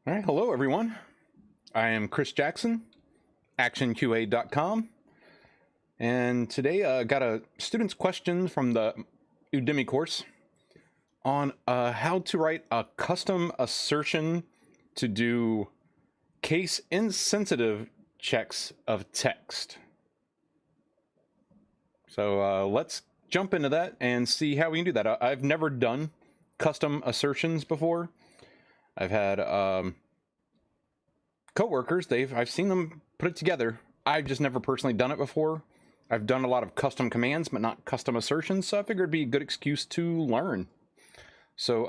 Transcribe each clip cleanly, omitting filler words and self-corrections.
All right, hello everyone. I am Chris Jackson, actionqa.com, and today I got a student's question from the Udemy course on how to write a custom assertion to do case insensitive checks of text. So let's jump into that and see how we can do that. I've never done custom assertions before. I've had coworkers, I've seen them put it together. I've just never personally done it before. I've done a lot of custom commands, but not custom assertions, so I figured it'd be a good excuse to learn. So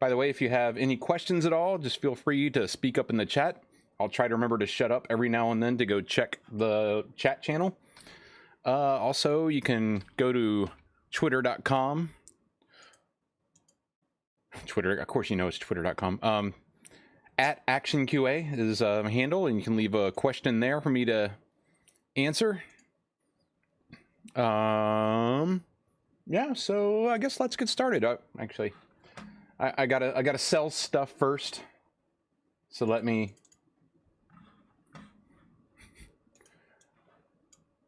by the way, if you have any questions at all, just feel free to speak up in the chat. I'll try to remember to shut up every now and then to go check the chat channel. Also, you can go to twitter.com. Twitter, of course you know it's twitter.com. At ActionQA is my handle, and you can leave a question there for me to answer. Yeah, so I guess let's get started. Actually, I gotta sell stuff first. So let me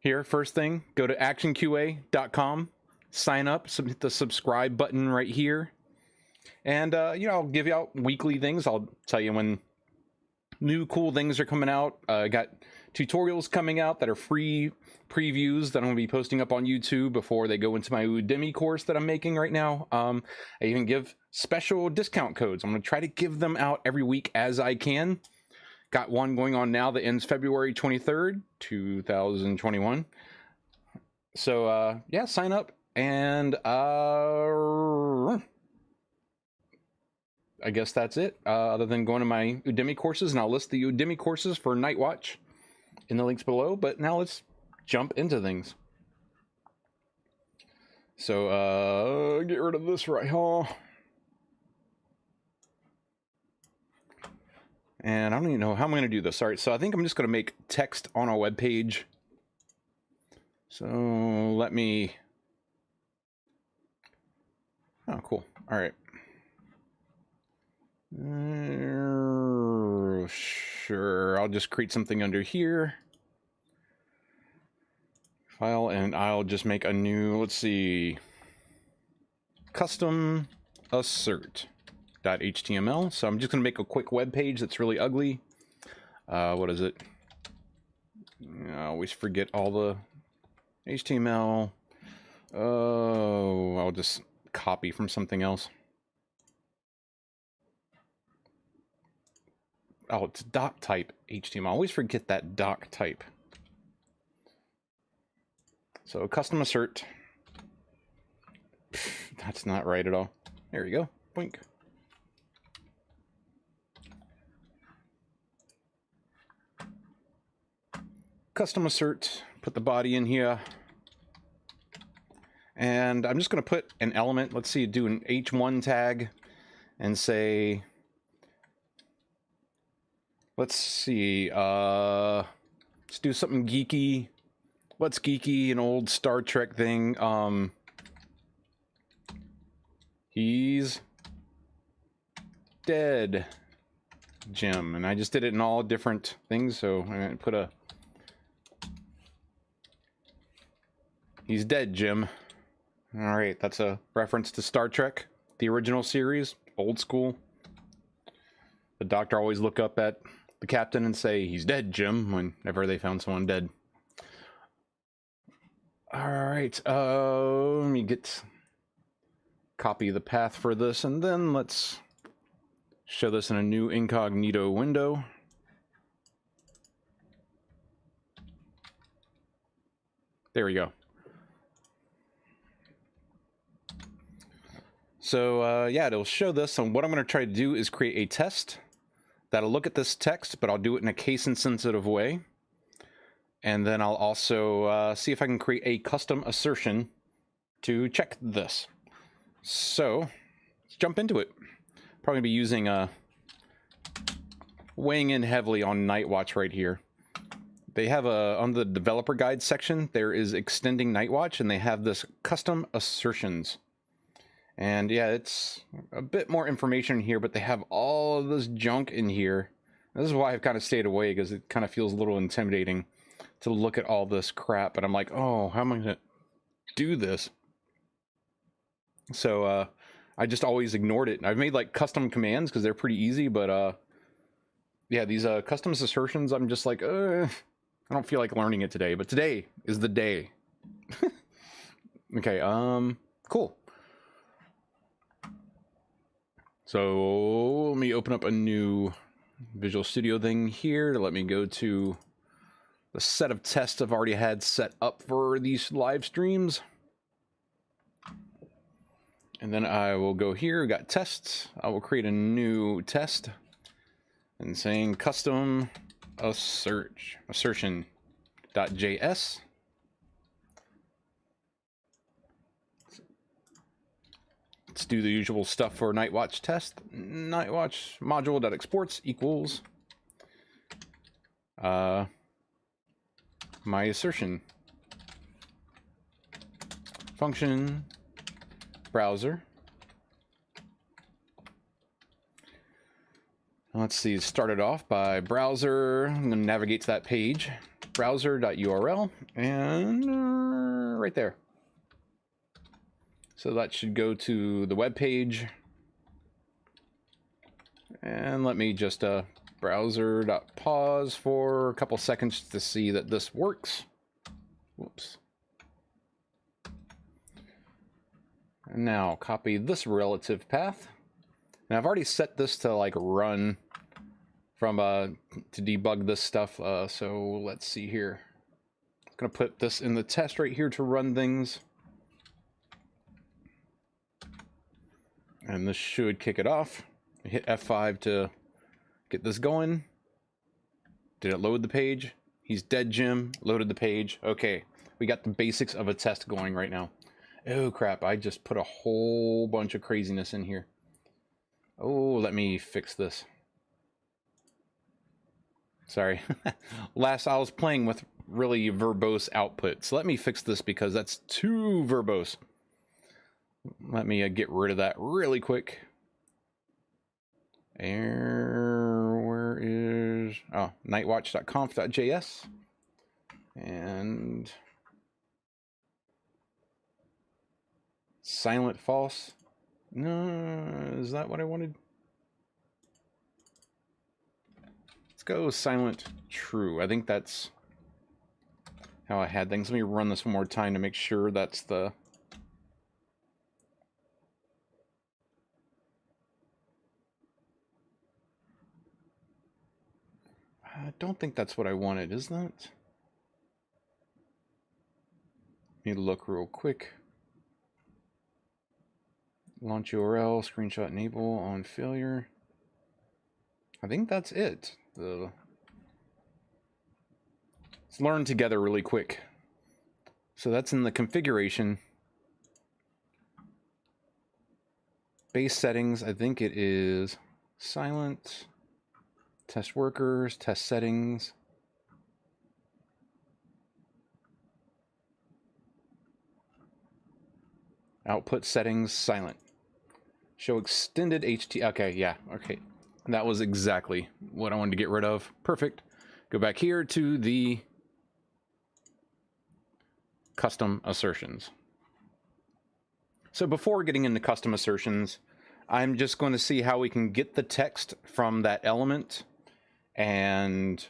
here. First thing, go to actionqa.com, sign up, hit the subscribe button right here. And, you know, I'll give you out weekly things. I'll tell you when new cool things are coming out. I got tutorials coming out that are free previews that I'm going to be posting up on YouTube before they go into my Udemy course that I'm making right now. I even give special discount codes. I'm going to try to give them out every week as I can. Got one going on now that ends February 23rd, 2021. So, yeah, sign up and... I guess that's it, other than going to my Udemy courses, and I'll list the Udemy courses for Nightwatch in the links below. But now let's jump into things. So get rid of this right here. And I don't even know how I'm going to do this. All right, so I think I'm just going to make text on a web page. So let me... Oh, cool. All right. Sure, I'll just create something under here. File, and I'll just make a new, let's see, custom assert.html. So I'm just going to make a quick web page that's really ugly. What is it? I always forget all the HTML. Oh, I'll just copy from something else. Oh, it's doc type HTML. I always forget that doc type. So custom assert. That's not right at all. There you go. Boink. Custom assert. Put the body in here. And I'm just going to put an element. Let's see, do an h1 tag and say... Let's see, let's do something geeky. What's geeky? An old Star Trek thing. He's dead, Jim. And I just did it in all different things, so I'm going to put a... He's dead, Jim. All right, that's a reference to Star Trek, the original series, old school. The doctor always look up at the captain and say, "He's dead, Jim," whenever they found someone dead. All right, let me copy the path for this, and then let's show this in a new incognito window. There we go. So yeah, it'll show this, and what I'm going to try to do is create a test that'll look at this text, but I'll do it in a case-insensitive way. And then I'll also see if I can create a custom assertion to check this. So let's jump into it. Probably be using weighing in heavily on Nightwatch right here. They have on the developer guide section, there is extending Nightwatch, and they have this custom assertions. And yeah, it's a bit more information here, but they have all of this junk in here. This is why I've kind of stayed away, because it kind of feels a little intimidating to look at all this crap. And I'm like, oh, how am I going to do this? So I just always ignored it. I've made like custom commands because they're pretty easy, but yeah, these custom assertions, I'm just like, I don't feel like learning it today, but today is the day. Okay, cool. So let me open up a new Visual Studio thing here to let me go to the set of tests I've already had set up for these live streams. And then I will go here, we got tests. I will create a new test and saying custom assertion.js. Let's do the usual stuff for Nightwatch test. Nightwatch module.exports equals my assertion function browser. Let's see, started off by browser. I'm going to navigate to that page, browser.url, and right there. So that should go to the web page. And let me just browser.pause for a couple seconds to see that this works. Whoops. And now copy this relative path. And I've already set this to like run from to debug this stuff. So let's see here. I'm gonna put this in the test right here to run things. And this should kick it off. Hit F5 to get this going. Did it load the page? He's dead, Jim. Loaded the page. Okay, we got the basics of a test going right now. Oh crap, I just put a whole bunch of craziness in here. Oh, let me fix this. Sorry. I was playing with really verbose output. So let me fix this because that's too verbose. Let me get rid of that really quick. Where is... Oh, Nightwatch.conf.js. And... silent false. No, is that what I wanted? Let's go silent true. I think that's how I had things. Let me run this one more time to make sure that's the... I don't think that's what I wanted, is that? Need to look real quick. Launch URL, screenshot enable on failure. I think that's it. Let's learn together really quick. So that's in the configuration. Base settings, I think it is silent. Test workers, test settings. Output settings, silent. Show extended HT. Okay, yeah, okay. That was exactly what I wanted to get rid of. Perfect. Go back here to the custom assertions. So before getting into custom assertions, I'm just going to see how we can get the text from that element and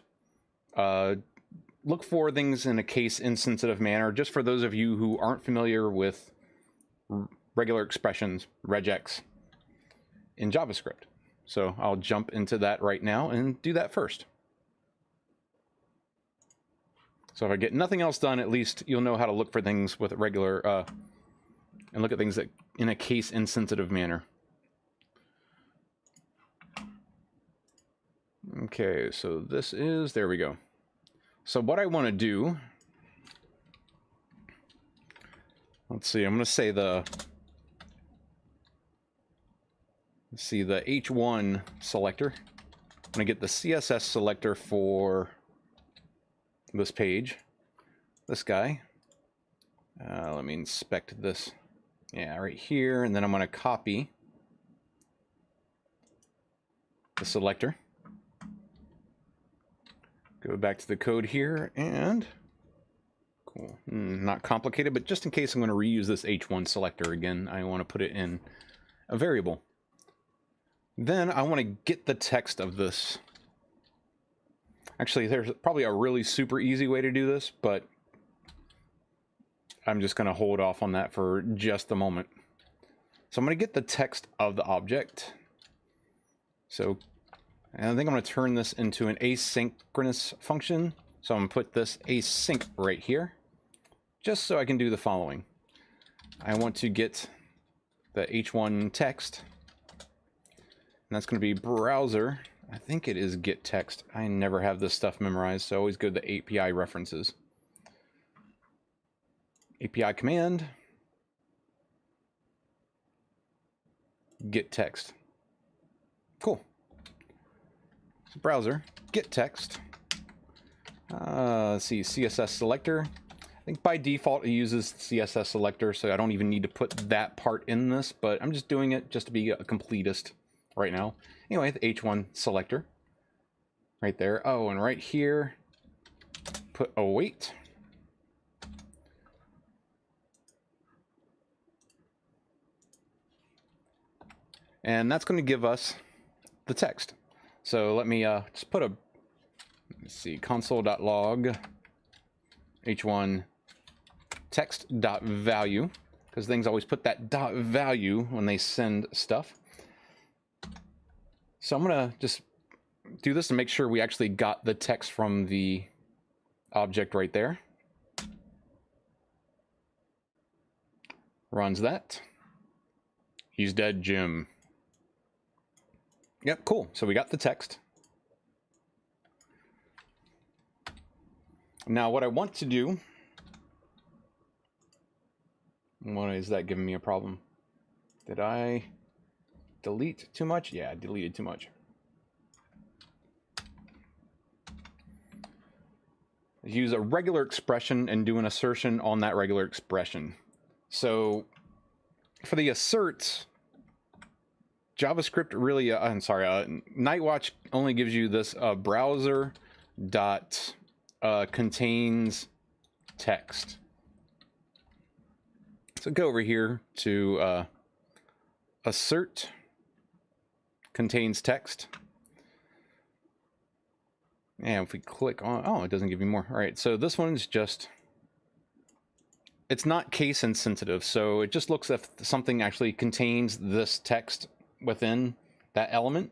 look for things in a case insensitive manner, just for those of you who aren't familiar with regular expressions, regex, in JavaScript. So I'll jump into that right now and do that first. So if I get nothing else done, at least you'll know how to look for things with regular, and look at things that in a case insensitive manner. Okay, so this is, there we go. So what I want to do, let's see, I'm going to say the H1 selector. I'm going to get the CSS selector for this page, this guy. Let me inspect this Yeah, right here, and then I'm going to copy the selector. Go back to the code here, and cool. Not complicated, but just in case I'm going to reuse this h1 selector again, I want to put it in a variable. Then I want to get the text of this. Actually, there's probably a really super easy way to do this, but I'm just going to hold off on that for just a moment. So I'm going to get the text of the object. So and I think I'm going to turn this into an asynchronous function. So I'm going to put this async right here, just so I can do the following. I want to get the h1 text, and that's going to be browser. I think it is get text. I never have this stuff memorized, so I always go to the API references. API command, get text. Cool. So browser, get text. Let's see, CSS selector. I think by default it uses CSS selector, so I don't even need to put that part in this, but I'm just doing it just to be a completist right now. Anyway, the h1 selector right there. Oh, and right here, put await. And that's going to give us the text. So let me just put a, let's see, console.log h1 text.value, because things always put that .value when they send stuff. So I'm going to just do this to make sure we actually got the text from the object right there. Runs that. He's dead, Jim. Yep, cool. So we got the text. Now what I want to do, what is that giving me a problem? Did I delete too much? Yeah, I deleted too much. Use a regular expression and do an assertion on that regular expression. So for the asserts, JavaScript really, I'm sorry, Nightwatch only gives you this browser dot contains text. So go over here to assert contains text. And if we click on, oh, it doesn't give you more. All right, so this one's just, it's not case insensitive. So it just looks if something actually contains this text within that element.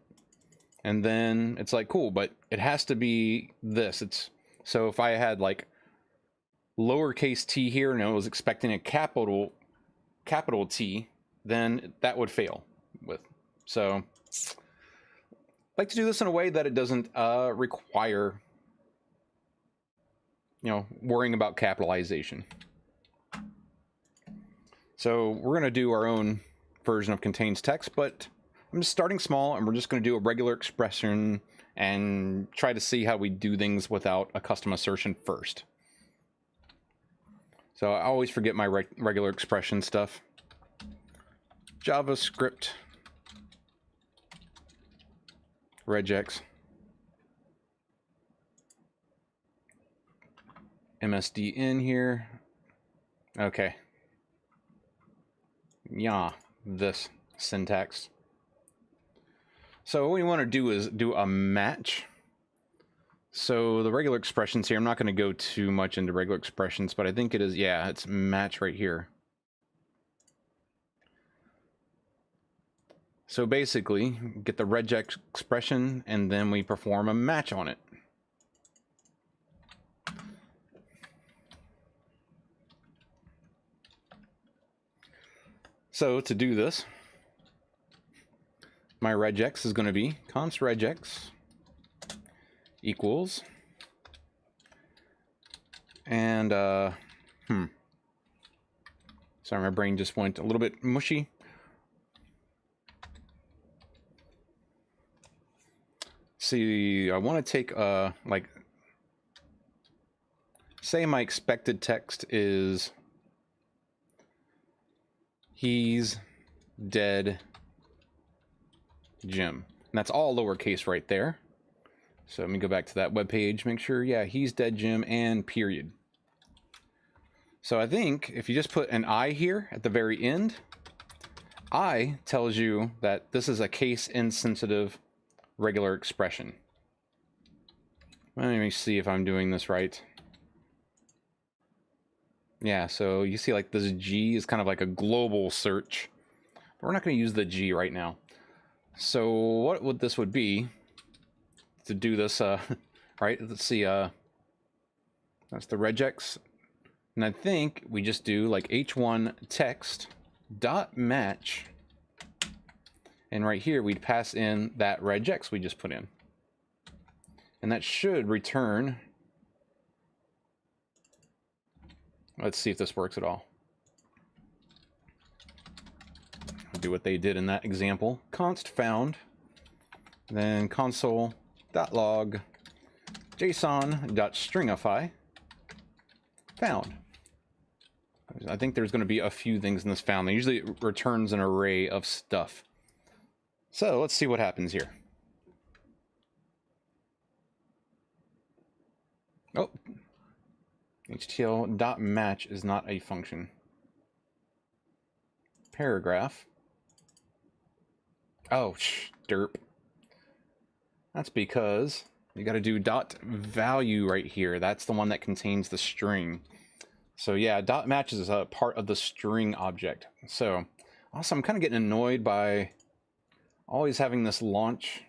And then it's like, cool, but it has to be this. It's, so if I had like lowercase t here and I was expecting a capital T, then that would fail with. So I like to do this in a way that it doesn't require, you know, worrying about capitalization. So we're going to do our own version of contains text, but I'm just starting small, and we're just going to do a regular expression and try to see how we do things without a custom assertion first. So I always forget my regular expression stuff. JavaScript regex MSD in here. Okay. Yeah, this syntax. So what we want to do is do a match. So the regular expressions here, I'm not going to go too much into regular expressions, but I think it is, yeah, it's match right here. So basically, get the regex expression, and then we perform a match on it. So to do this, my regex is going to be const regex equals, and sorry, my brain just went a little bit mushy. See, I want to take like, say my expected text is he's dead Jim. And that's all lowercase right there. So let me go back to that web page, make sure, yeah, he's dead Jim, and period. So I think if you just put an I here at the very end, I tells you that this is a case insensitive regular expression. Let me see if I'm doing this right. Yeah, so you see like this G is kind of like a global search. But we're not going to use the G right now. So what would this would be to do this, right? Let's see, that's the regex. And I think we just do like h1 text dot match. And right here, we'd pass in that regex we just put in. And that should return. Let's see if this works at all. I'll do what they did in that example. Const found, then console.log json.stringify found. I think there's going to be a few things in this found. It usually returns an array of stuff. So let's see what happens here. Oh, htl.match is not a function. Paragraph. Oh, derp. That's because you got to do dot value right here. That's the one that contains the string. So yeah, dot match is a part of the string object. So also I'm kind of getting annoyed by always having this launch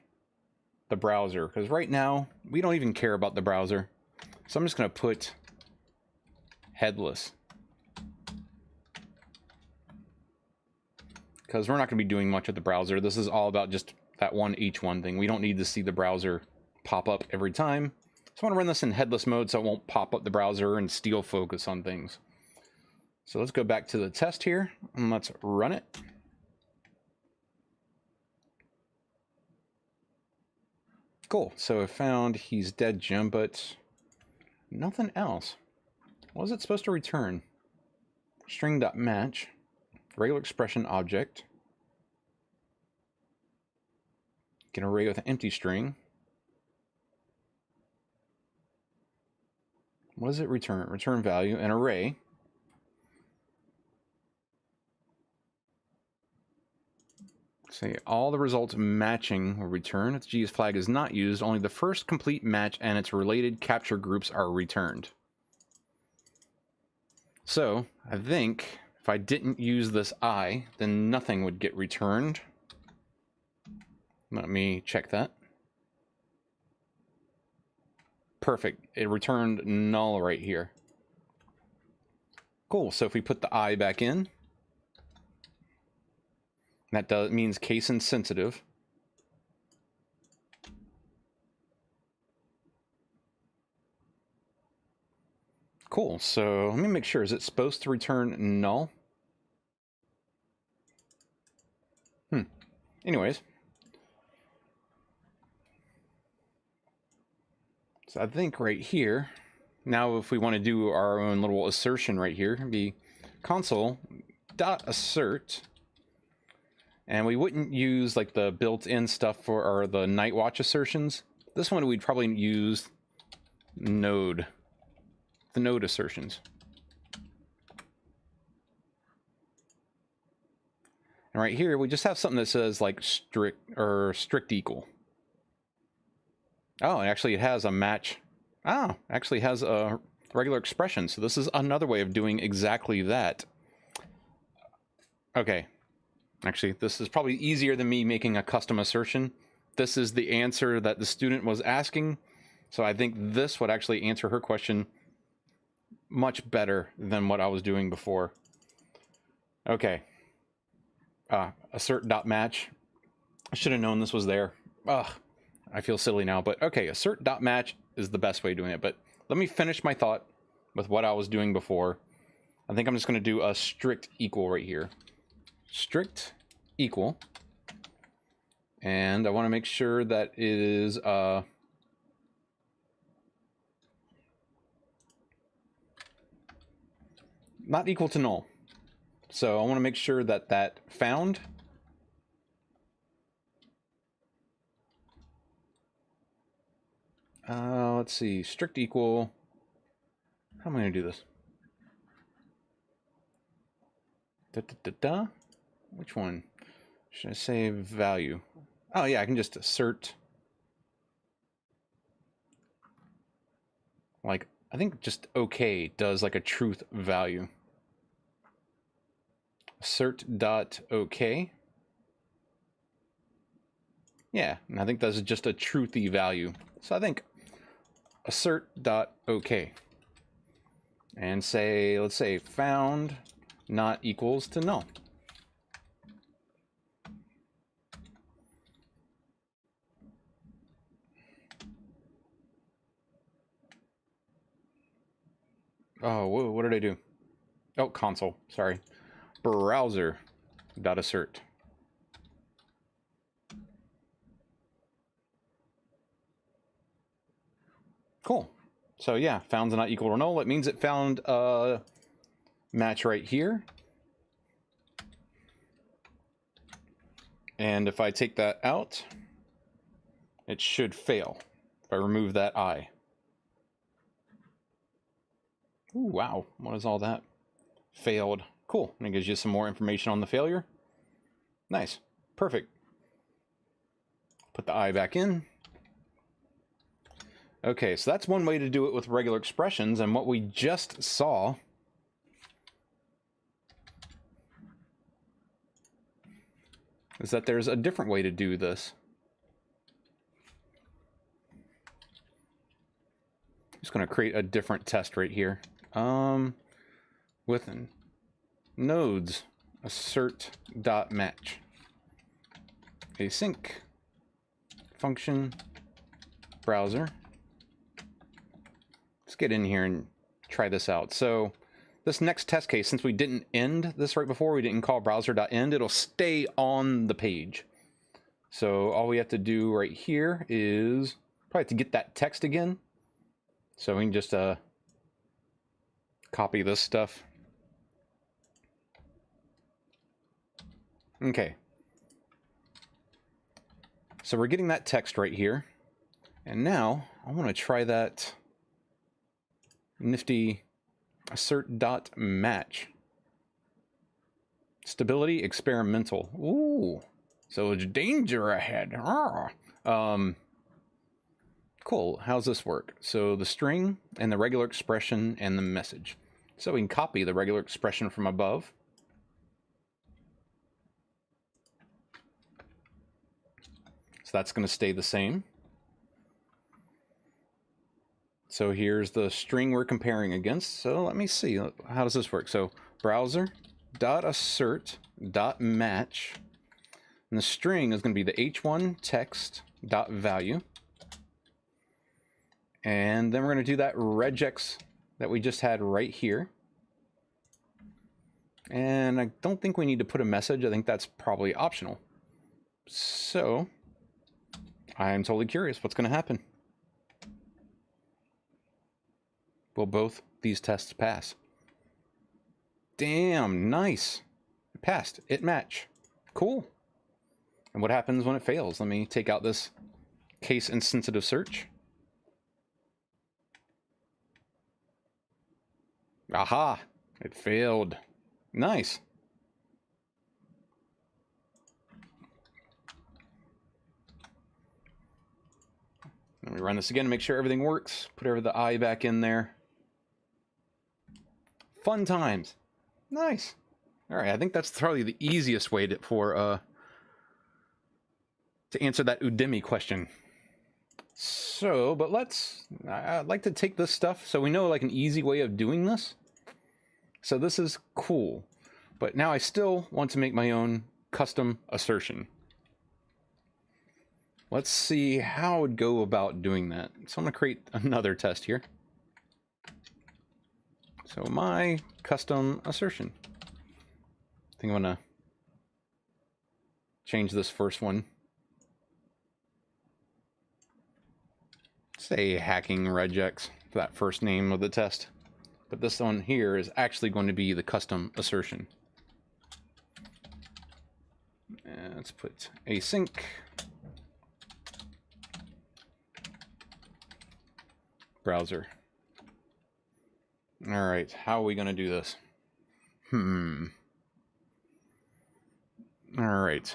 the browser, because right now we don't even care about the browser. So I'm just going to put headless, because we're not going to be doing much with the browser. This is all about just that one H1 thing. We don't need to see the browser pop up every time. So I want to run this in headless mode so it won't pop up the browser and steal focus on things. So let's go back to the test here and let's run it. Cool. So I found he's dead Jim, but nothing else. What was it supposed to return? String.match, regular expression object, get an array with an empty string. What does it return? Return value, an array. Say all the results matching will return. If the GS flag is not used, only the first complete match and its related capture groups are returned. So I think if I didn't use this I, then nothing would get returned. Let me check that. Perfect. It returned null right here. Cool. So if we put the I back in, that means case insensitive. Cool. So let me make sure. Is it supposed to return null? Anyways. So I think right here, now if we want to do our own little assertion right here, it'd be console.assert. And we wouldn't use like the built-in stuff for or the Nightwatch assertions. This one we'd probably use node, the node assertions. And right here we just have something that says like strict equal. Oh, actually it has a match. Oh, actually has a regular expression. So this is another way of doing exactly that. Okay. Actually, this is probably easier than me making a custom assertion. This is the answer that the student was asking. So I think this would actually answer her question much better than what I was doing before. Okay. Assert.match. I should have known this was there. Ugh, I feel silly now, but okay, assert.match is the best way of doing it. But let me finish my thought with what I was doing before. I think I'm just going to do a strict equal right here. Strict equal. And I want to make sure that it is not equal to null. So I want to make sure that that found. Let's see, strict equal. How am I going to do this? Which one? Should I say value? Oh yeah, I can just assert. Like, I think just OK does like a truth value. Assert.OK. Yeah, and I think that's just a truthy value. So I think assert.OK. And say, let's say found not equals to null. Oh, whoa, what did I do? Oh, console, sorry. Browser.assert. Cool. So yeah, found's not equal to null. It means it found a match right here. And if I take that out, it should fail if I remove that I. Ooh, wow, what is all that? Failed. Cool, and it gives you some more information on the failure. Nice, perfect. Put the I back in. Okay, so that's one way to do it with regular expressions, and what we just saw is that there's a different way to do this. I'm just going to create a different test right here. With nodes assert.match. Async function browser. Let's get in here and try this out. So this next test case, since we didn't end this right before, we didn't call browser.end, it'll stay on the page. So all we have to do right here is probably have to get that text again. So we can just copy this stuff. Okay. So we're getting that text right here. And now I want to try that nifty assert.match. Stability experimental. Ooh. So it's danger ahead. Cool. How's this work? So the string and the regular expression and the message. So we can copy the regular expression from above. So that's going to stay the same. So here's the string we're comparing against. So let me see. How does this work? So browser.assert.match. And the string is going to be the h1 text.value. And then we're going to do that regex that we just had right here. And I don't think we need to put a message. I think that's probably optional. So I'm totally curious what's going to happen. Will both these tests pass? Damn, nice. It passed. It match. Cool. And what happens when it fails? Let me take out this case insensitive search. Aha, it failed. Nice. Let me run this again to make sure everything works. Put the I back in there. Fun times. Nice. All right, I think that's probably the easiest way to answer that Udemy question. So, but I'd like to take this stuff so we know like an easy way of doing this. So this is cool, but now I still want to make my own custom assertion. Let's see how I would go about doing that. So I'm going to create another test here. So my custom assertion. I think I'm going to change this first one. Say hacking regex for that first name of the test. But this one here is actually going to be the custom assertion. And let's put async. Browser. All right, how are we going to do this? All right.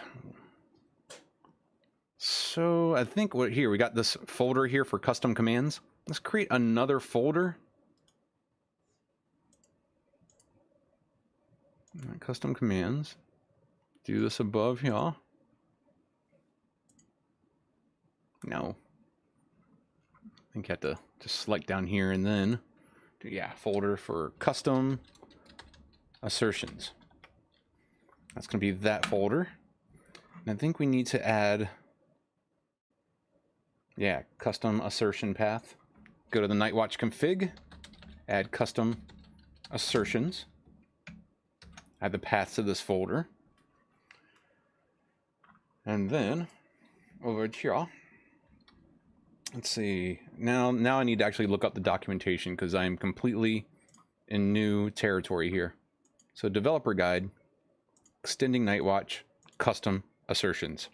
So I think we got this folder here for custom commands. Let's create another folder. Custom commands. Do this above here. No. I think you have to just select down here and then, yeah, folder for custom assertions. That's going to be that folder. And I think we need to add, yeah, custom assertion path. Go to the Nightwatch config, add custom assertions. Add the path to this folder. And then over here, let's see. Now I need to actually look up the documentation because I'm completely in new territory here. So developer guide, extending Nightwatch, custom assertions.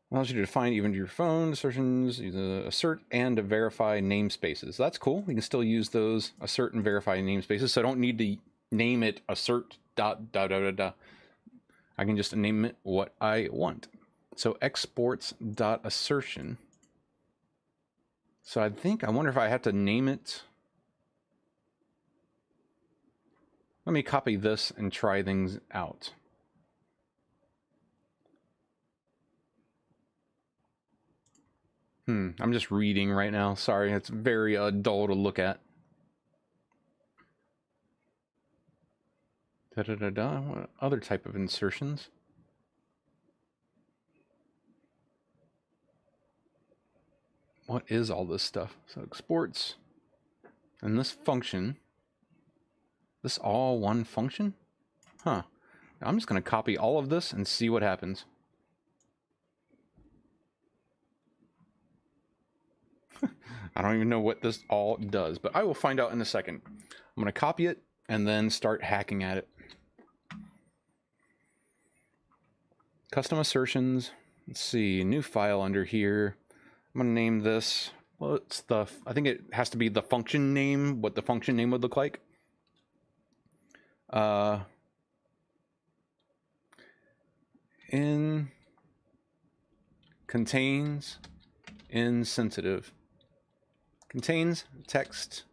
Allows you to define even to your phone assertions, use assert and to verify namespaces. That's cool. You can still use those assert and verify namespaces. So I don't need to name it assert dot da da da da. I can just name it what I want. So exports dot assertion. So I wonder if I have to name it. Let me copy this and try things out. I'm just reading right now. Sorry, it's very dull to look at. What other type of insertions? What is all this stuff? So exports, and this function. This all one function? Huh. I'm just going to copy all of this and see what happens. I don't even know what this all does, but I will find out in a second. I'm going to copy it and then start hacking at it. Custom assertions. Let's see, new file under here. I'm going to name this. Well, it's I think it has to be the function name, what the function name would look like. Contains insensitive. Contains text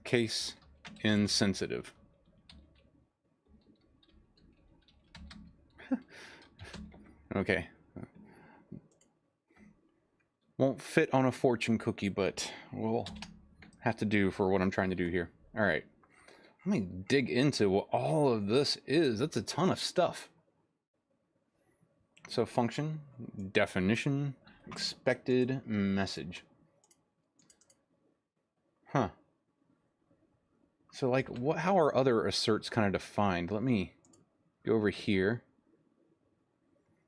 case insensitive. Okay. Won't fit on a fortune cookie, but we'll have to do for what I'm trying to do here. All right. Let me dig into what all of this is. That's a ton of stuff. So function, definition, expected message. Huh. So like how are other asserts kind of defined? Let me go over here.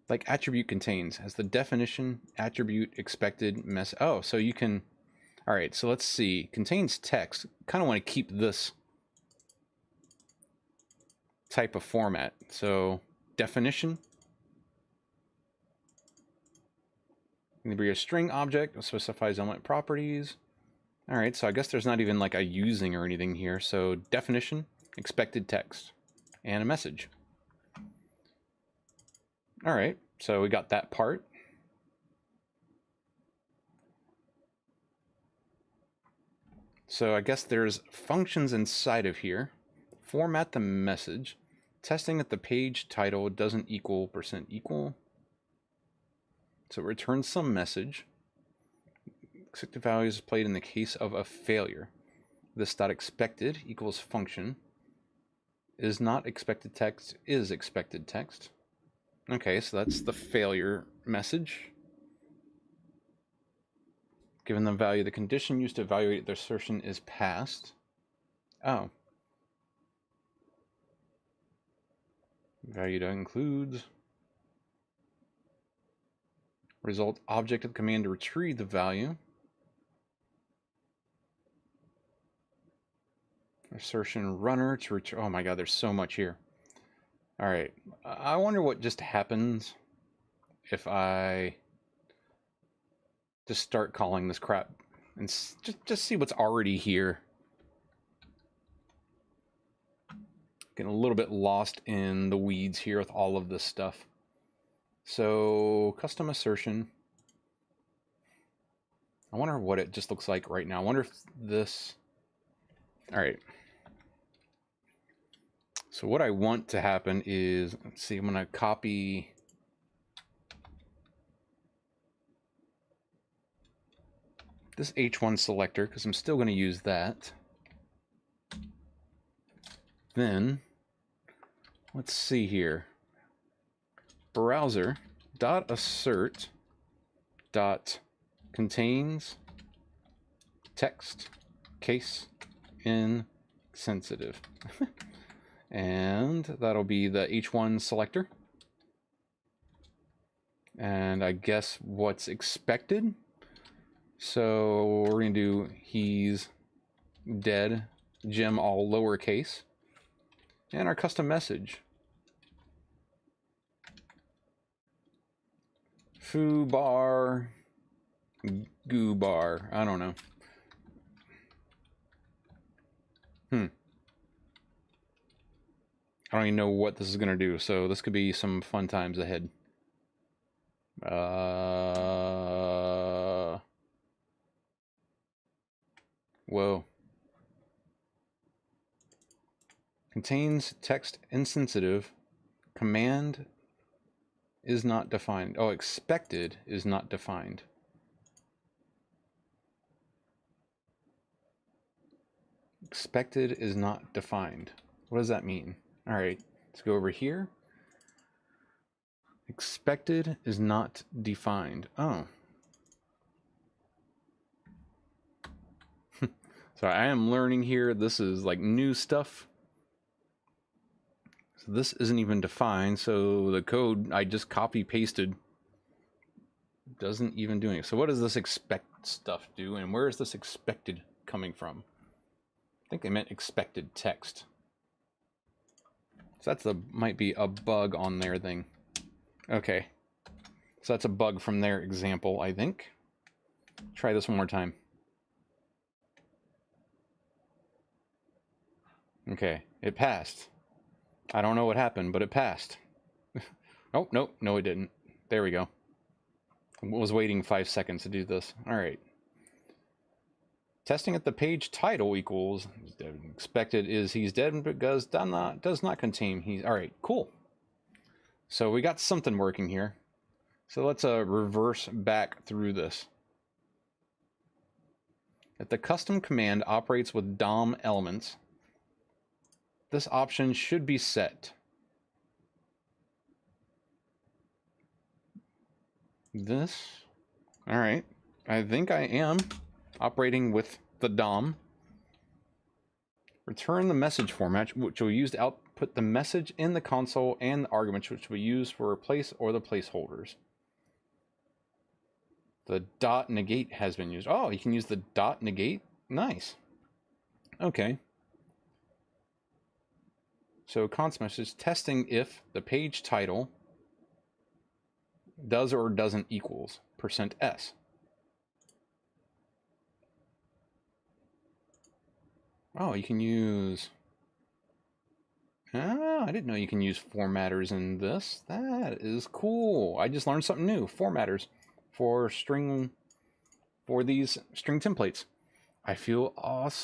Like attribute contains has the definition, attribute, expected message. Oh, so you can, all right, so let's see. Contains text. Kind of want to keep this type of format. So definition. Going to be a string object, specifies element properties. All right, so I guess there's not even like a using or anything here. So definition, expected text, and a message. All right, so we got that part. So I guess there's functions inside of here. Format the message. Testing that the page title doesn't equal %equal. So it returns some message. Expected value is played in the case of a failure. This dot expected equals function. Is not expected text is expected text. Okay, so that's the failure message. Given the value, the condition used to evaluate the assertion is passed. Oh. Value includes. Result object of the command to retrieve the value. Assertion runner to return. Oh my god, there's so much here. All right, I wonder what just happens if I just start calling this crap and just see what's already here. Getting a little bit lost in the weeds here with all of this stuff. So custom assertion. I wonder what it just looks like right now. I wonder if this... All right. So what I want to happen is, let's see, I'm going to copy this H1 selector because I'm still going to use that. Then, let's see here. Browser dot assert dot contains text case insensitive. And that'll be the H1 selector. And I guess what's expected. So we're going to do he's dead, Jim all lowercase. And our custom message. Foo bar, goo bar, I don't know. I don't even know what this is going to do, so this could be some fun times ahead. Whoa. Contains text insensitive. Command is not defined. Oh, expected is not defined. Expected is not defined. What does that mean? All right, let's go over here. Expected is not defined. Oh. So I am learning here. This is like new stuff. So this isn't even defined. So the code I just copy pasted doesn't even do anything. So what does this expect stuff do? And where is this expected coming from? I think they meant expected text. So that's might be a bug on their thing. Okay. So that's a bug from their example, I think. Try this one more time. Okay, it passed. I don't know what happened, but it passed. Oh, no, it didn't. There we go. I was waiting 5 seconds to do this. All right. Testing at the page title equals expected is he's dead because does not contain he's. All right, cool. So we got something working here. So let's reverse back through this. If the custom command operates with DOM elements, this option should be set. This, all right. I think I am operating with the DOM. Return the message format, which will use to output the message in the console and the arguments, which will be used for replace or the placeholders. The dot negate has been used. Oh, you can use the dot negate? Nice. Okay. So const message testing if the page title does or doesn't equals %s. Oh, you can use... Ah, I didn't know you can use formatters in this. That is cool. I just learned something new. Formatters for these string templates. I feel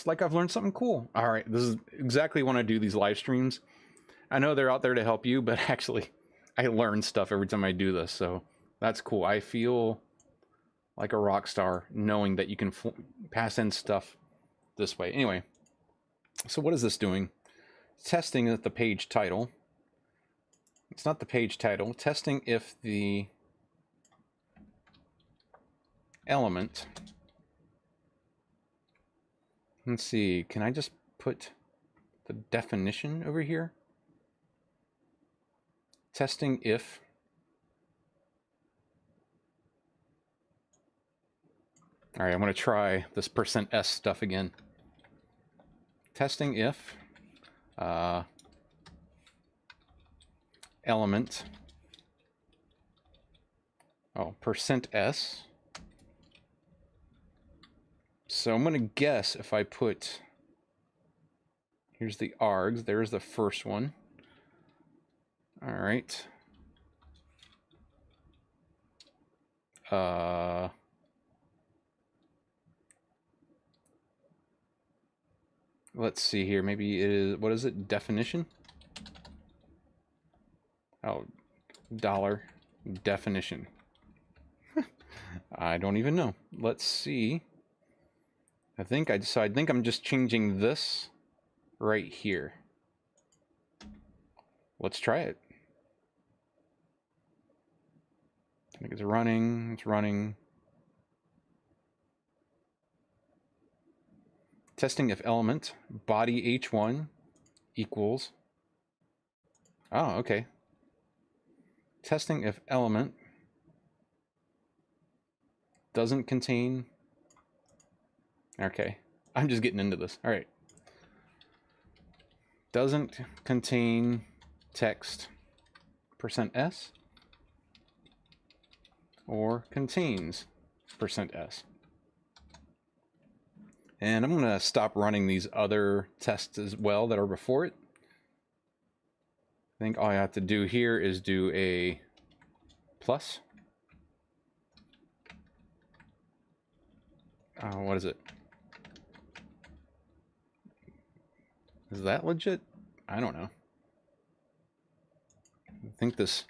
like I've learned something cool. All right, this is exactly when I do these live streams. I know they're out there to help you, but actually I learn stuff every time I do this, so that's cool. I feel like a rock star knowing that you can pass in stuff this way. Anyway, so what is this doing? Testing at the page title. It's not the page title. Testing if the element... Let's see, can I just put the definition over here? Testing if... All right, I'm going to try this %s stuff again. testing if element, %s. So I'm going to guess if I put, here's the args, there's the first one. All right. Let's see here. Maybe it is, what is it? Definition? Oh, dollar definition. I don't even know. Let's see. I think I'm just changing this right here. Let's try it. I think it's running. It's running. Testing if element body h1 equals. Oh, okay. Testing if element doesn't contain. Okay, I'm just getting into this. All right. Doesn't contain text %s or contains %s. And I'm going to stop running these other tests as well that are before it. I think all I have to do here is do a plus. What is it? Is that legit? I don't know. I think this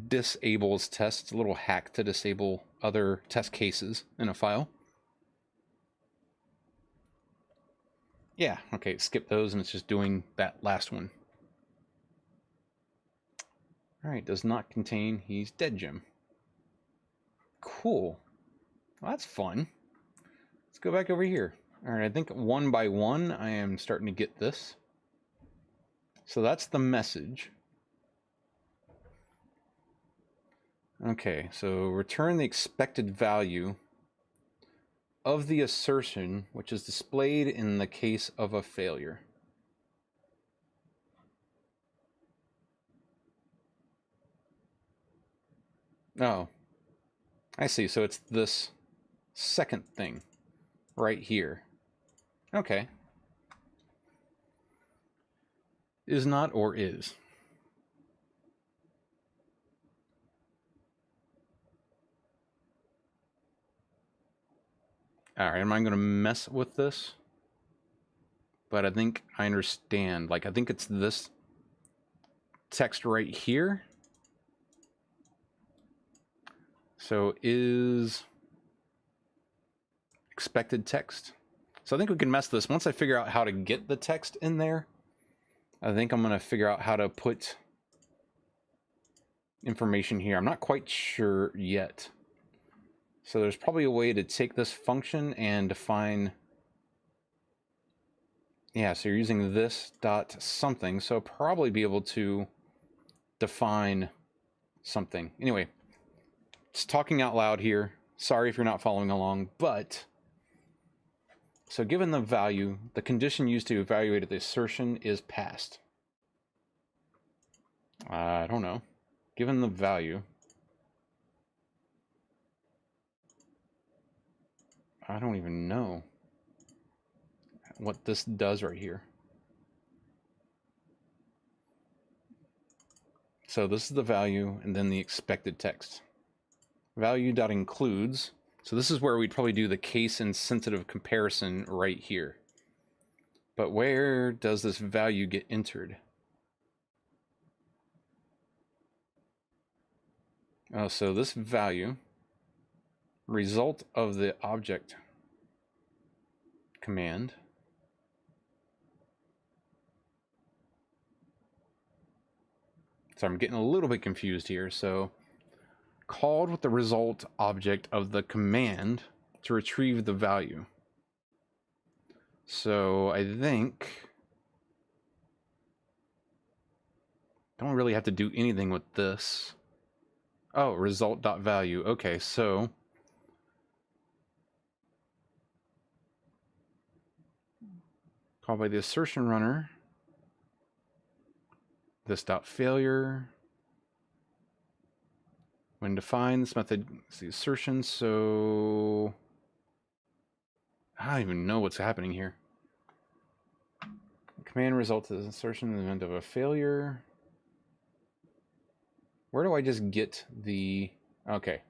disables tests. It's a little hack to disable other test cases in a file. Yeah, okay, skip those and it's just doing that last one. All right, does not contain, he's dead, Jim. Cool. Well, that's fun. Let's go back over here. All right, I think one by one, I am starting to get this. So that's the message. Okay, so return the expected value of the assertion, which is displayed in the case of a failure. Oh, I see. So it's this second thing right here. Okay. Is not or is. All right, am I going to mess with this? But I think I understand. Like, I think it's this text right here. So is expected text. So I think we can mess this. Once I figure out how to get the text in there, I think I'm going to figure out how to put information here. I'm not quite sure yet. So there's probably a way to take this function and define. Yeah, so you're using this dot something. So probably be able to define something. Anyway, just talking out loud here. Sorry if you're not following along, but so given the value, the condition used to evaluate the assertion is passed. I don't know. Given the value, I don't even know what this does right here. So this is the value and then the expected text. Value.includes. So this is where we'd probably do the case insensitive comparison right here. But where does this value get entered? Oh, so this value, result of the object command. So I'm getting a little bit confused here. So called with the result object of the command to retrieve the value. So I think don't really have to do anything with this. Oh, result.value. Okay, so Called by the assertion runner. This dot failure. When defined, this method is the assertion, so I don't even know what's happening here. Command results as assertion in the event of a failure. Where do I just get the... Okay.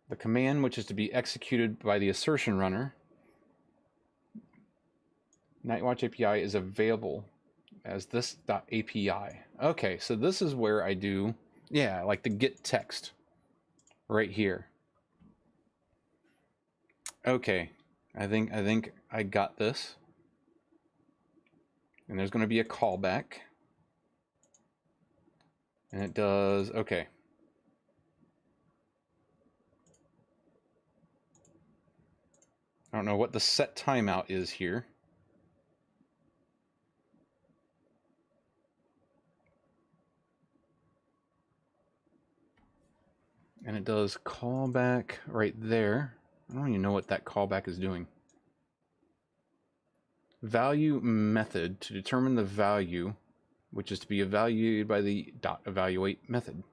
The command, which is to be executed by the assertion runner, Nightwatch API is available as this.api. Okay, so this is where I do, yeah, like the get text right here. Okay, I think I got this. And there's going to be a callback. And it does, okay. I don't know what the set timeout is here. And it does callback right there. I don't even know what that callback is doing. Value method to determine the value, which is to be evaluated by the .evaluate method.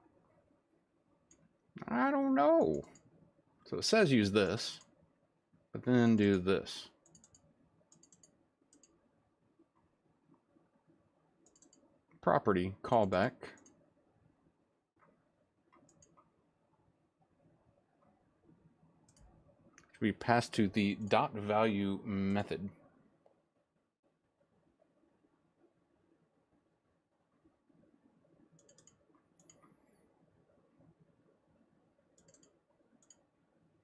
I don't know. So it says use this, but then do this. Property callback. Should be passed to the .value method.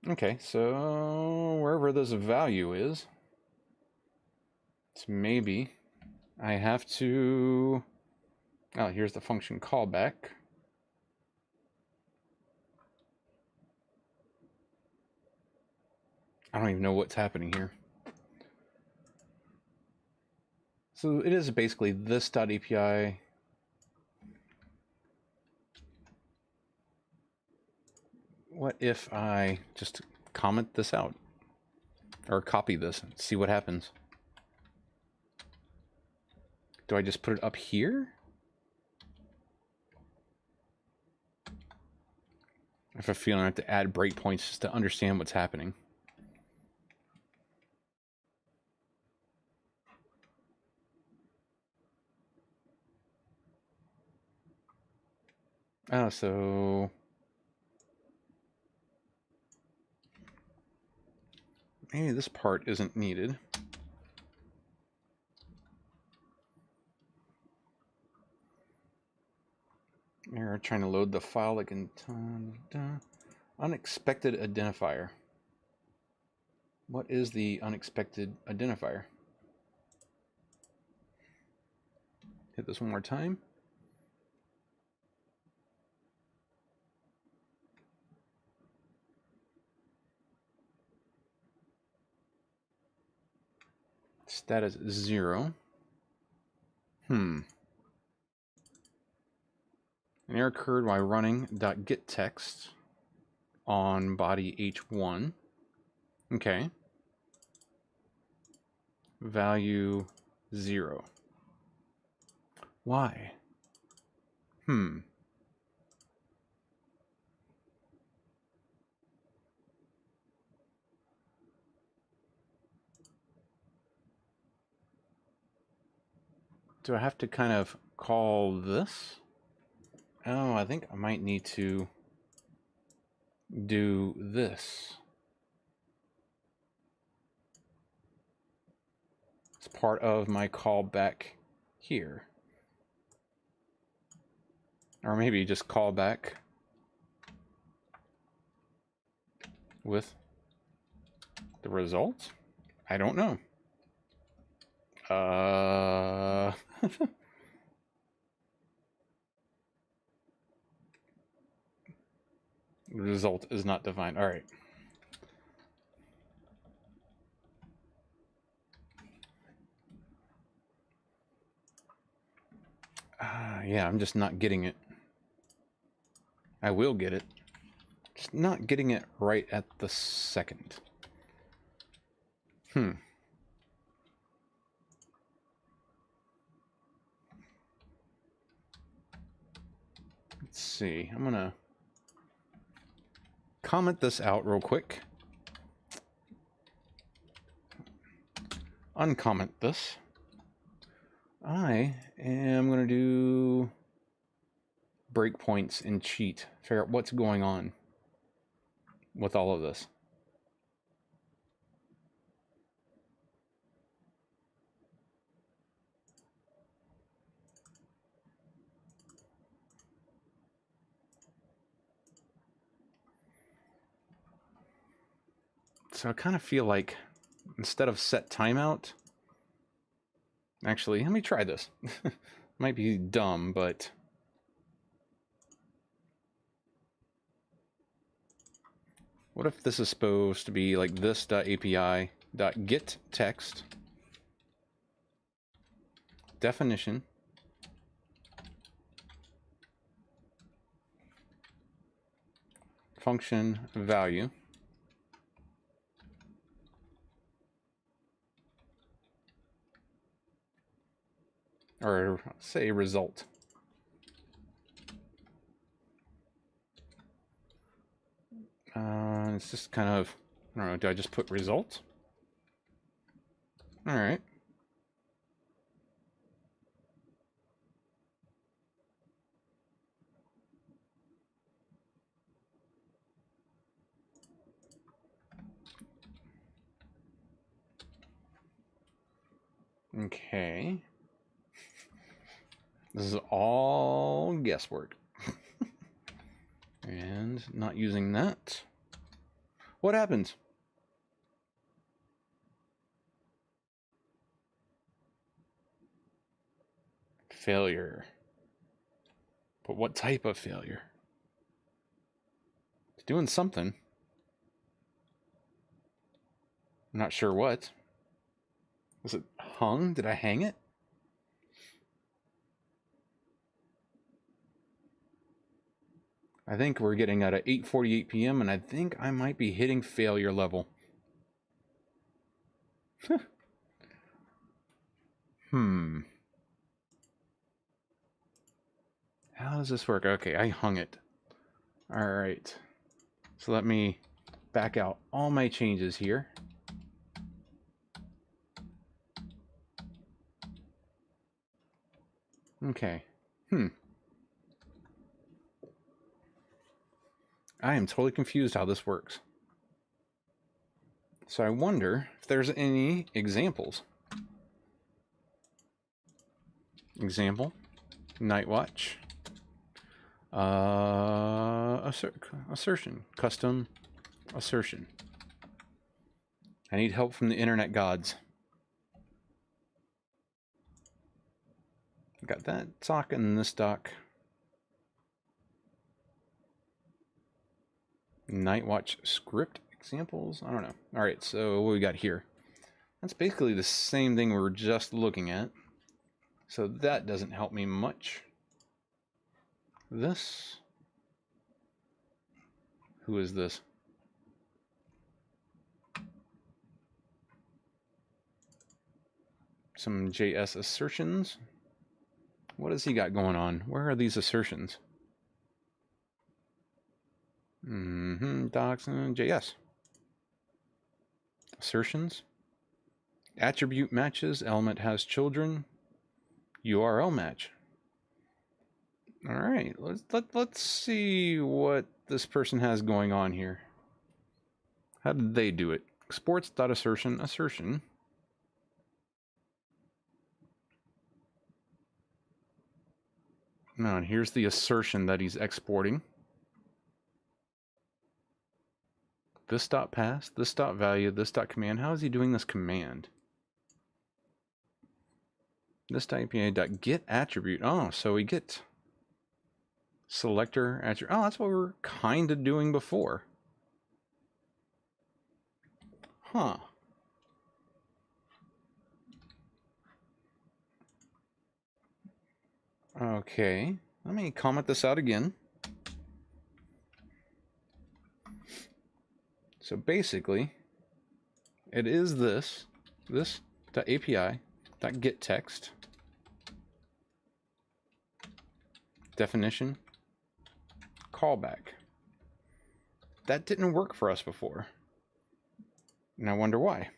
Okay, so wherever this value is, it's maybe I have to, oh, here's the function callback. I don't even know what's happening here. So it is basically this.api. What if I just comment this out or copy this and see what happens? Do I just put it up here? I have a feeling I have to add breakpoints just to understand what's happening. Oh, so maybe this part isn't needed. Error trying to load the file like in unexpected identifier. What is the unexpected identifier? Hit this one more time. Status 0. An error occurred while running .getText on body h1. Okay. Value 0. Why? Do I have to kind of call this? Oh, I think I might need to do this. It's part of my callback here. Or maybe just call back with the results? I don't know. The result is not defined. All right. Yeah, I'm just not getting it. I will get it. Just not getting it right at the second. Hmm. Let's see. I'm going to comment this out real quick. Uncomment this. I am going to do breakpoints and cheat. Figure out what's going on with all of this. So I kind of feel like instead of set timeout, actually, let me try this. Might be dumb, but what if this is supposed to be like this.api.get text definition function value or say result. It's just kind of, I don't know, do I just put result? All right. Okay. This is all guesswork. And not using that. What happens? Failure. But what type of failure? It's doing something. I'm not sure what. Was it hung? Did I hang it? I think we're getting at 8:48 p.m. and I think I might be hitting failure level. How does this work? Okay, I hung it. All right. So let me back out all my changes here. Okay. I am totally confused how this works. So I wonder if there's any examples. Example, Nightwatch. Assertion, custom assertion. I need help from the internet gods. Got that doc and this doc. Nightwatch script examples? I don't know. All right, so what we got here? That's basically the same thing we were just looking at. So that doesn't help me much. This. Who is this? Some JS assertions. What has he got going on? Where are these assertions? Docs and JS. Assertions. Attribute matches. Element has children. URL match. All right, let's see what this person has going on here. How did they do it? Exports.assertion assertion. Now, and here's the assertion that he's exporting. This dot pass, this dot value, this dot command. How is he doing this command? This dot API dot get attribute. Oh, so we get selector attribute. Oh, that's what we were kind of doing before. Huh. Okay, let me comment this out again. So basically, it is this .api.getText definition callback. That didn't work for us before, and I wonder why.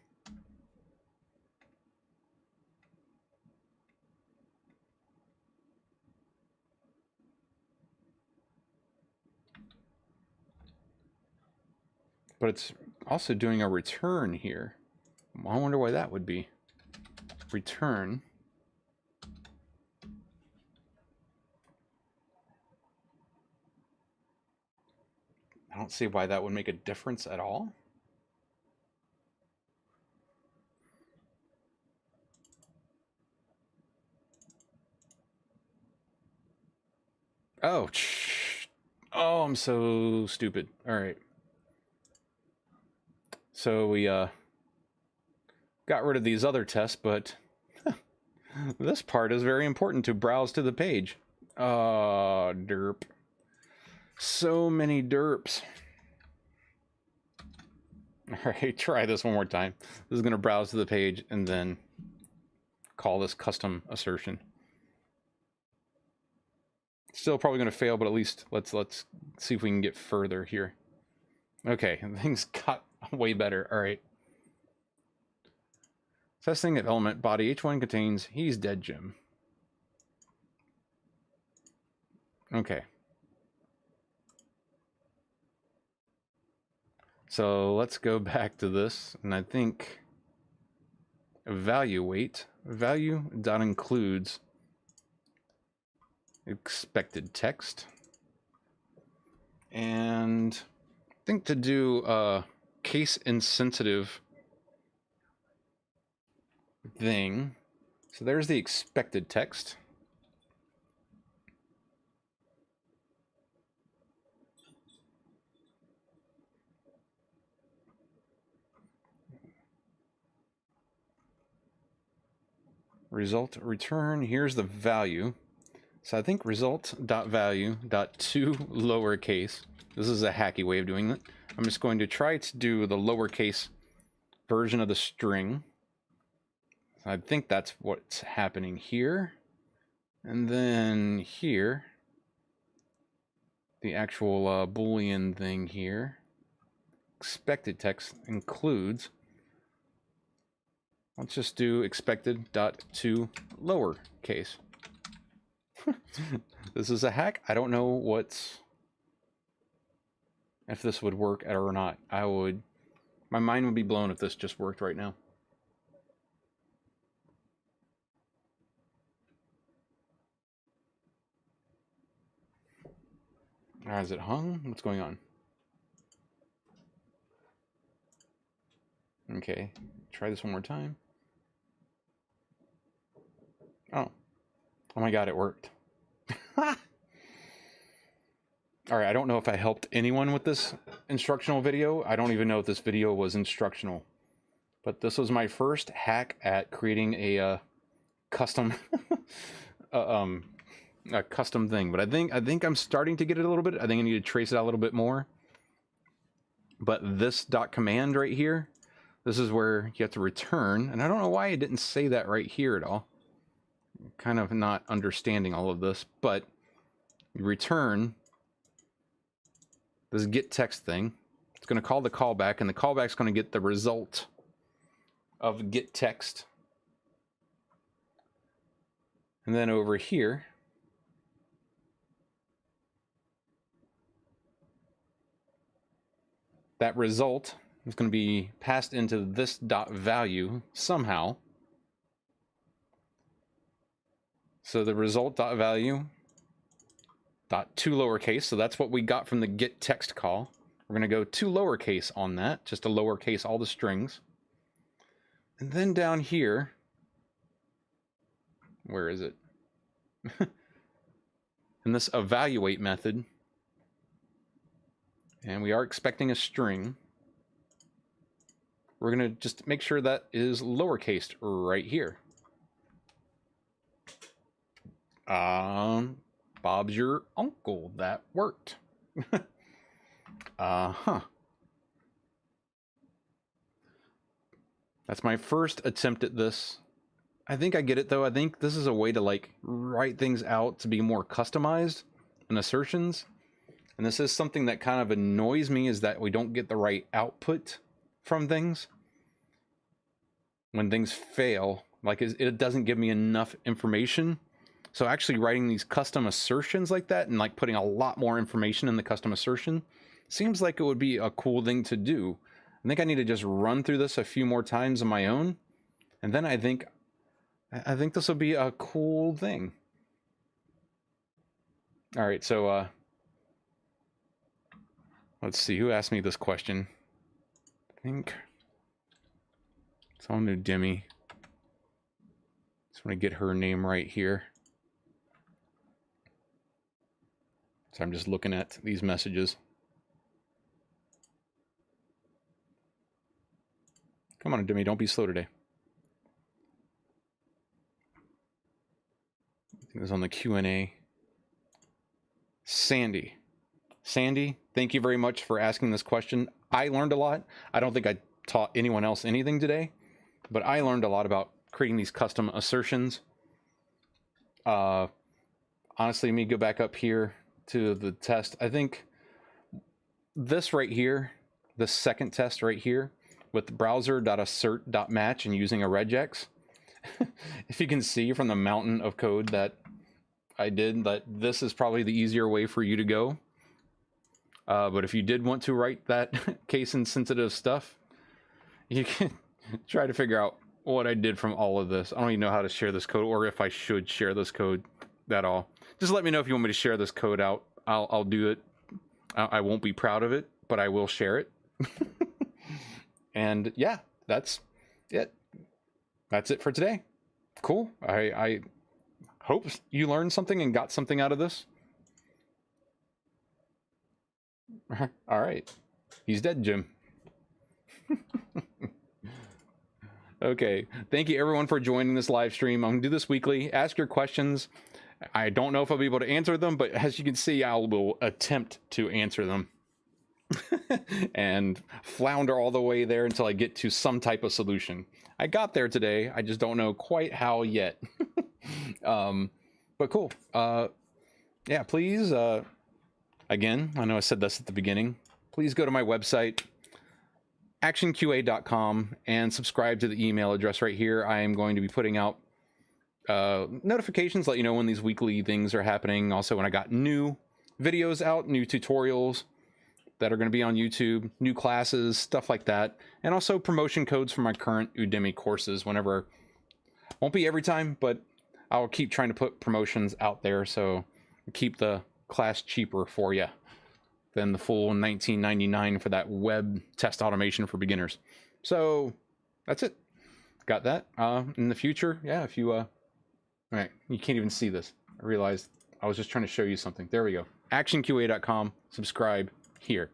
But it's also doing a return here. I wonder why that would be. Return. I don't see why that would make a difference at all. Oh, oh, I'm so stupid. All right. So we got rid of these other tests, but this part is very important to browse to the page. Derp. So many derps. All right, try this one more time. This is going to browse to the page and then call this custom assertion. Still probably going to fail, but at least let's see if we can get further here. Okay, things got way better. All right. Testing of element body H1 contains he's dead Jim. Okay. So let's go back to this, and I think evaluate value.includes expected text, and I think to do a case insensitive thing. So there's the expected text. Result return, here's the value. So I think result.value.to lowercase. This is a hacky way of doing it. I'm just going to try to do the lowercase version of the string. I think that's what's happening here. And then here, the actual Boolean thing here. Expected text includes. Let's just do expected.to lowercase. This is a hack. I don't know if this would work or not. My mind would be blown if this just worked right now. Is it hung? What's going on? Okay, try this one more time. Oh my God, it worked. All right, I don't know if I helped anyone with this instructional video. I don't even know if this video was instructional, but this was my first hack at creating a custom a custom thing. But I think I'm starting to get it a little bit. I think I need to trace it out a little bit more. But this .command right here, this is where you have to return, and I don't know why it didn't say that right here at all. I'm kind of not understanding all of this, but you return this get text thing. It's going to call the callback, and the callback's going to get the result of get text. And then over here, that result is going to be passed into this .value somehow. So the result.value .to lowercase, so that's what we got from the get text call. We're going to go to lowercase on that, just to lowercase all the strings. And then down here, where is it? In this evaluate method, and we are expecting a string, we're going to just make sure that is lowercased right here. Bob's your uncle. That worked. That's my first attempt at this. I think I get it though. I think this is a way to like write things out to be more customized in Assertions. And this is something that kind of annoys me, is that we don't get the right output from things. When things fail, like it doesn't give me enough information. So actually writing these custom assertions like that and like putting a lot more information in the custom assertion seems like it would be a cool thing to do. I think I need to just run through this a few more times on my own. And then I think this will be a cool thing. All right, so let's see, who asked me this question? I think someone knew Demi. Just want to get her name right here. So I'm just looking at these messages. Come on, Demi, don't be slow today. I think it was on the Q&A. Sandy, thank you very much for asking this question. I learned a lot. I don't think I taught anyone else anything today, but I learned a lot about creating these custom assertions. Honestly, let me go back up here to the test. I think this right here, the second test right here with browser.assert.match and using a regex, if you can see from the mountain of code that I did, that this is probably the easier way for you to go. But if you did want to write that case insensitive stuff, you can try to figure out what I did from all of this. I don't even know how to share this code, or if I should share this code at all. Just let me know if you want me to share this code out. I'll do it. I won't be proud of it, but I will share it. And yeah, that's it. That's it for today. Cool. I hope you learned something and got something out of this. All right. He's dead, Jim. Okay. Thank you everyone for joining this live stream. I'm going to do this weekly. Ask your questions. I don't know if I'll be able to answer them, but as you can see, I will attempt to answer them. And flounder all the way there until I get to some type of solution. I got there today. I just don't know quite how yet. But cool. Yeah, please, again, I know I said this at the beginning. Please go to my website, actionqa.com, and subscribe to the email address right here. I am going to be putting out notifications, let you know when these weekly things are happening. Also, when I got new videos out, new tutorials that are going to be on YouTube, new classes, stuff like that. And also promotion codes for my current Udemy courses whenever, won't be every time, but I'll keep trying to put promotions out there. So keep the class cheaper for you than the full $19.99 for that web test automation for beginners. So that's it. Got that. In the future, yeah, if you, all right, you can't even see this. I realized I was just trying to show you something. There we go. actionqa.com, subscribe here.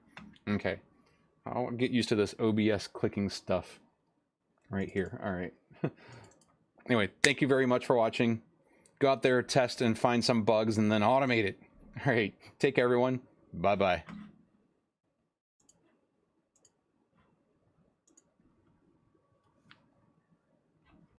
Okay. I'll get used to this OBS clicking stuff right here. All right. Anyway, thank you very much for watching. Go out there, test, and find some bugs, and then automate it. All right. Take care, everyone. Bye-bye.